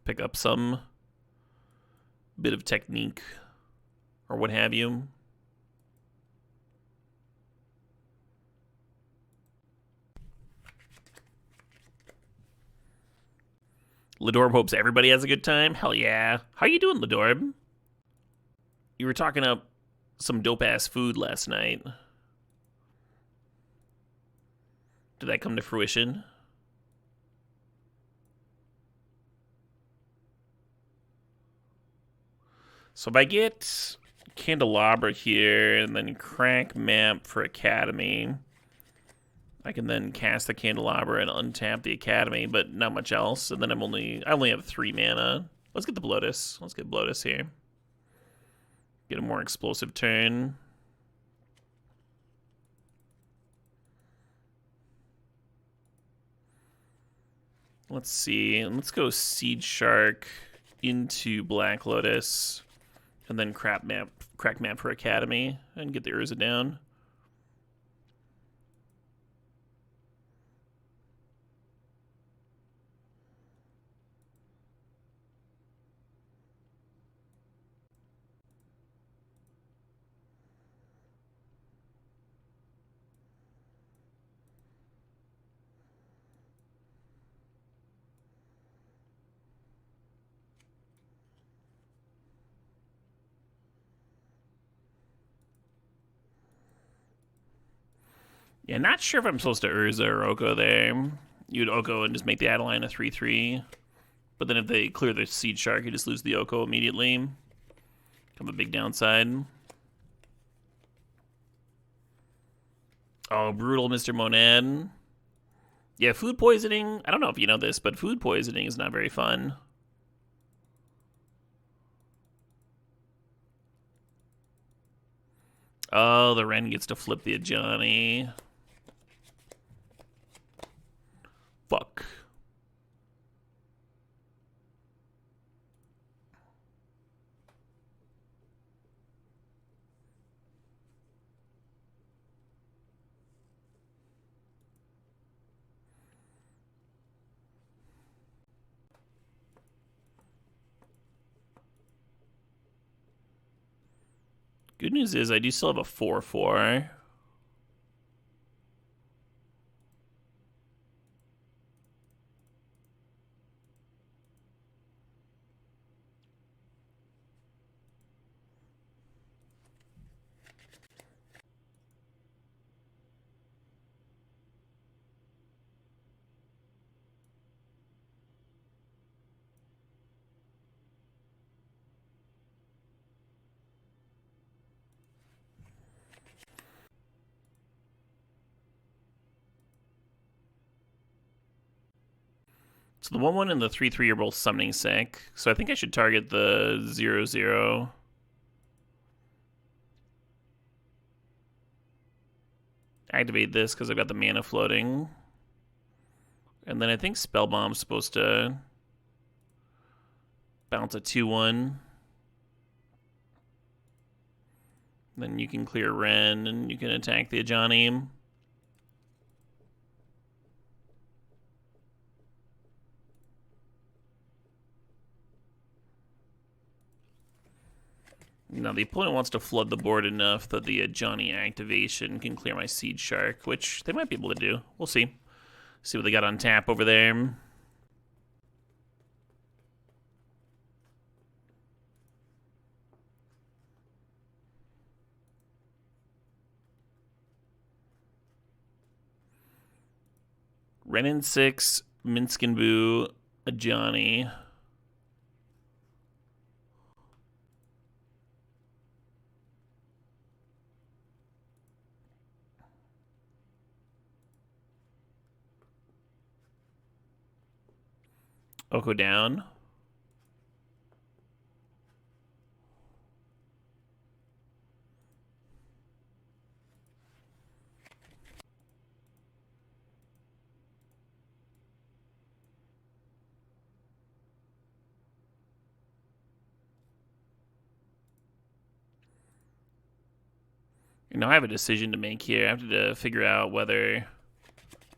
Pick up some bit of technique or what have you. Ladorb hopes everybody has a good time. Hell yeah. How you doing, Ladorb? You were talking up some dope-ass food last night. Did that come to fruition? So if I get Candelabra here and then crank map for Academy, I can then cast the Candelabra and untap the Academy, but not much else. And then I only have 3 mana. Let's get the Bloatus. Let's get Bloatus here. Get a more explosive turn. Let's see. Let's go Seedshark into Black Lotus, and then crack map for Academy, and get the Urza down. Yeah, not sure if I'm supposed to Urza or Oko there. You'd Oko and just make the Adeline a 3/3. But then if they clear the Seedshark, you just lose the Oko immediately. Kind of a big downside. Oh, brutal Mr. Monad. Yeah, food poisoning. I don't know if you know this, but food poisoning is not very fun. Oh, the Ren gets to flip the Ajani. Fuck. Good news is I do still have a 4/4. So the 1/1 and the 3/3 are both summoning sick. So I think I should target the 0/0. Activate this because I've got the mana floating. And then I think Spellbomb's supposed to bounce a 2/1. Then you can clear Ren and you can attack the Ajani. Now the opponent wants to flood the board enough that the Ajani activation can clear my Seedshark, which they might be able to do. We'll see. See what they got on tap over there. Renin 6, Minskin Boo, Ajani. Oko down. You know, I have a decision to make here. I have to figure out whether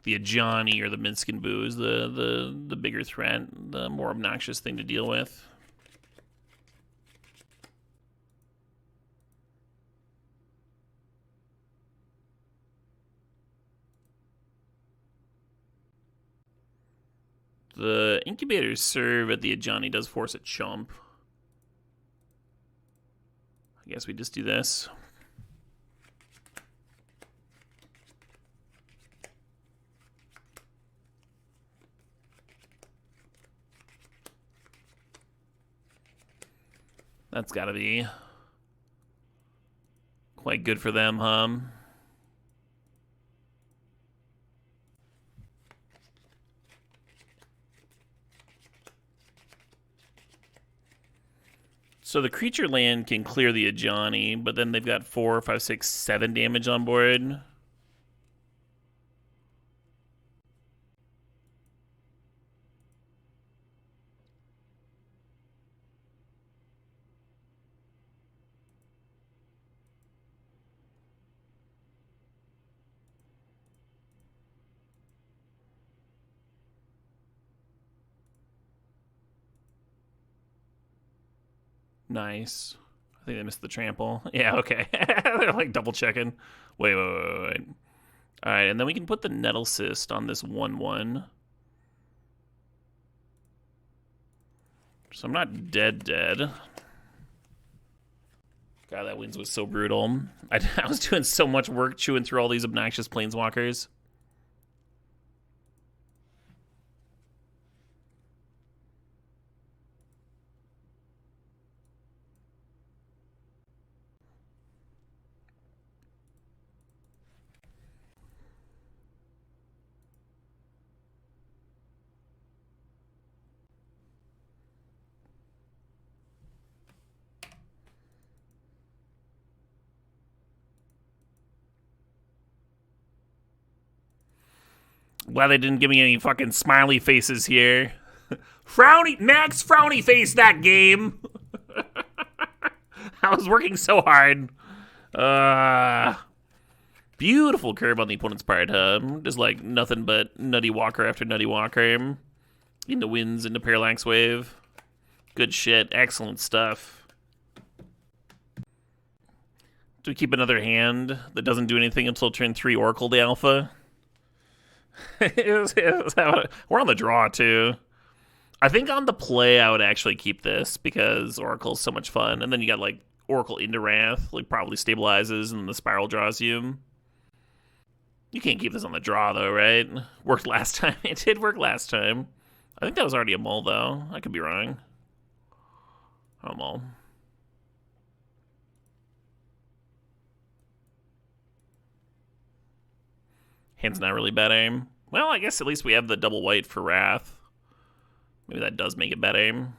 the Ajani or the Minskin Boo is the bigger threat, the more obnoxious thing to deal with. The Incubator's serve at the Ajani does force a chump. I guess we just do this. That's gotta be quite good for them, huh? So the creature land can clear the Ajani, but then they've got 4, 5, 6, 7 damage on board. Nice. I think they missed the trample. Yeah, okay. They're like double checking. Wait. All right, and then we can put the Nettlecyst on this 1/1. So I'm not dead. God, that wins was so brutal. I was doing so much work chewing through all these obnoxious planeswalkers. Glad they didn't give me any fucking smiley faces here. Frowny, Max Frowny face that game. I was working so hard. Beautiful curve on the opponent's part, huh? Just like nothing but Nutty Walker after Nutty Walker. Into Winds, into Parallax Wave. Good shit. Excellent stuff. Do we keep another hand that doesn't do anything until turn 3 Oracle to Alpha? We're on the draw, too. I think on the play, I would actually keep this because Oracle's so much fun. And then you got, like, Oracle into Wrath, like, probably stabilizes and the Spiral draws you. You can't keep this on the draw, though, right? Worked last time. It did work last time. I think that was already a mull, though. I could be wrong. Oh, mull. Hand's not really bad aim. Well, I guess at least we have the double white for Wrath. Maybe that does make it bad aim.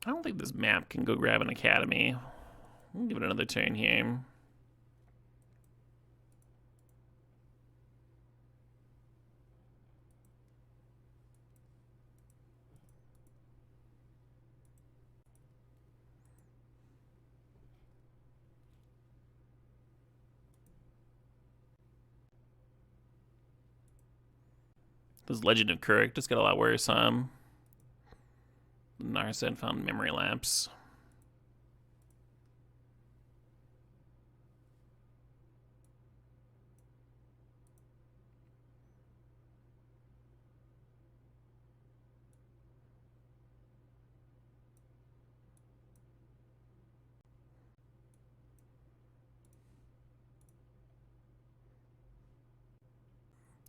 I don't think this map can go grab an Academy. We'll give it another turn here. This Legend of Kuruk just got a lot worse, Narset found memory lapse.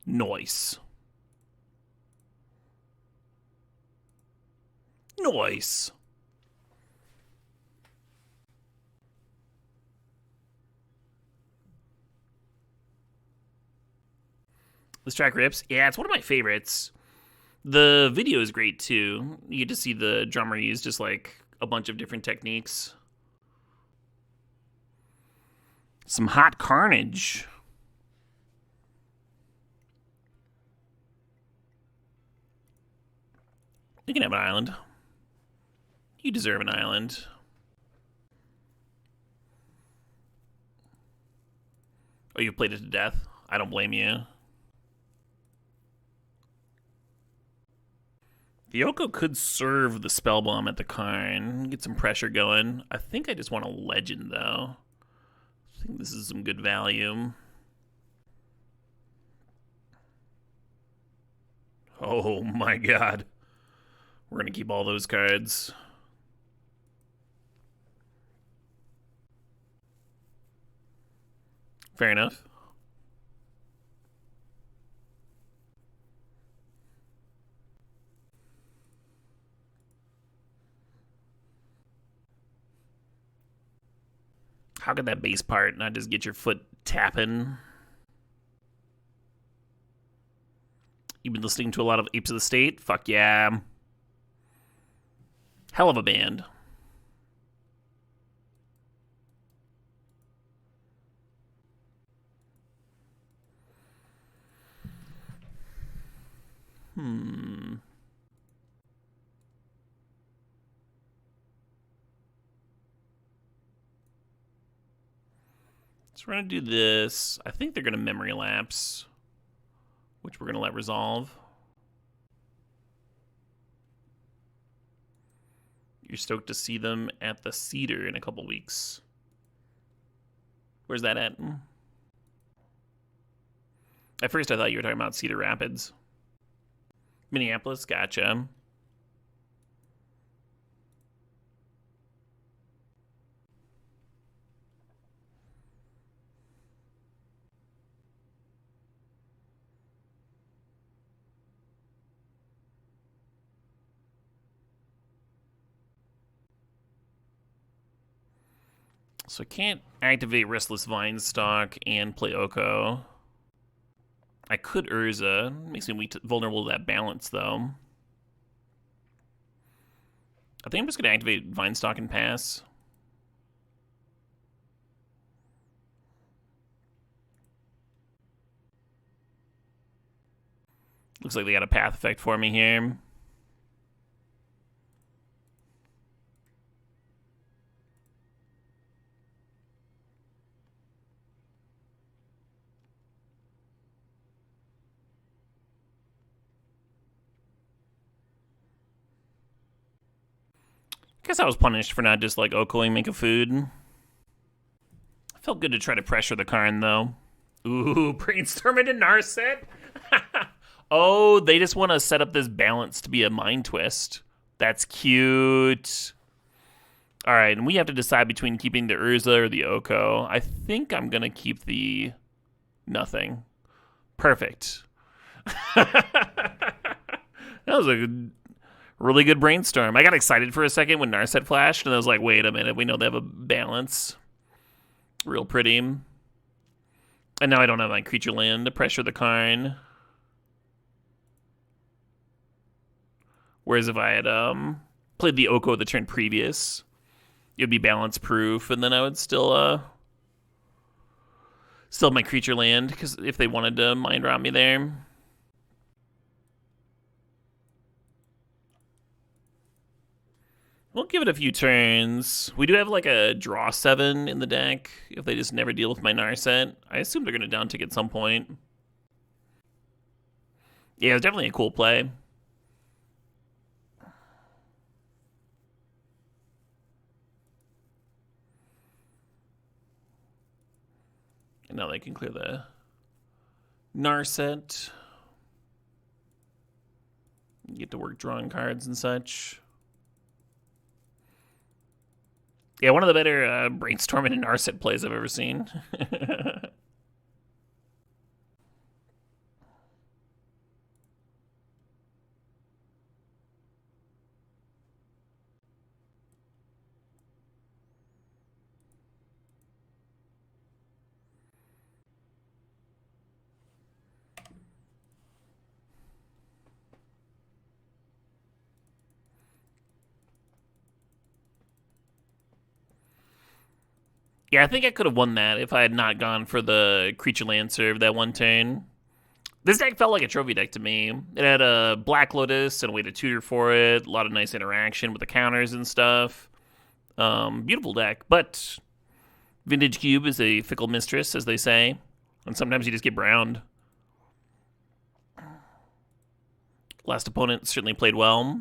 Nice. Nice. This track rips. Yeah, it's one of my favorites. The video is great, too. You get to see the drummer use just, like, a bunch of different techniques. Some hot carnage. You can have an island. You deserve an island. Oh, you played it to death? I don't blame you. The Oko could serve the Spellbomb at the Karn. Get some pressure going. I think I just want a Legend, though. I think this is some good value. Oh my god. We're going to keep all those cards. Fair enough. How could that base part not just get your foot tapping? You've been listening to a lot of Apes of the State? Fuck yeah. Hell of a band. So we're going to do this. I think they're going to memory lapse, which we're going to let resolve. You're stoked to see them at the Cedar in a couple weeks. Where's that at? At first I thought you were talking about Cedar Rapids. Minneapolis, gotcha. So I can't activate Restless Vinestalk and play Oko. I could Urza. Makes me vulnerable to that balance, though. I think I'm just going to activate Vinestalk and pass. Looks like they got a path effect for me here. Guess I was punished for not just like Okoing make a food. Felt good to try to pressure the Karn though. Ooh, brainstorm into Narset. Oh, they just want to set up this balance to be a mind twist. That's cute. All right, and we have to decide between keeping the Urza or the Oko. I think I'm gonna keep the nothing. Perfect. That was a really good brainstorm. I got excited for a second when Narset flashed, and I was like, wait a minute, we know they have a balance. Real pretty. And now I don't have my creature land to pressure the Karn. Whereas if I had played the Oko the turn previous, it would be balance proof, and then I would still have my creature land, because if they wanted to mind rob me there. We'll give it a few turns. We do have like a draw 7 in the deck if they just never deal with my Narset. I assume they're going to downtick at some point. Yeah, it's definitely a cool play. And now they can clear the Narset. Get to work drawing cards and such. Yeah, one of the better brainstorming and Narset plays I've ever seen. Yeah, I think I could have won that if I had not gone for the creature land serve that one turn. This deck felt like a trophy deck to me. It had a Black Lotus and a way to tutor for it. A lot of nice interaction with the counters and stuff. Beautiful deck, but Vintage Cube is a fickle mistress, as they say. And sometimes you just get browned. Last opponent certainly played well.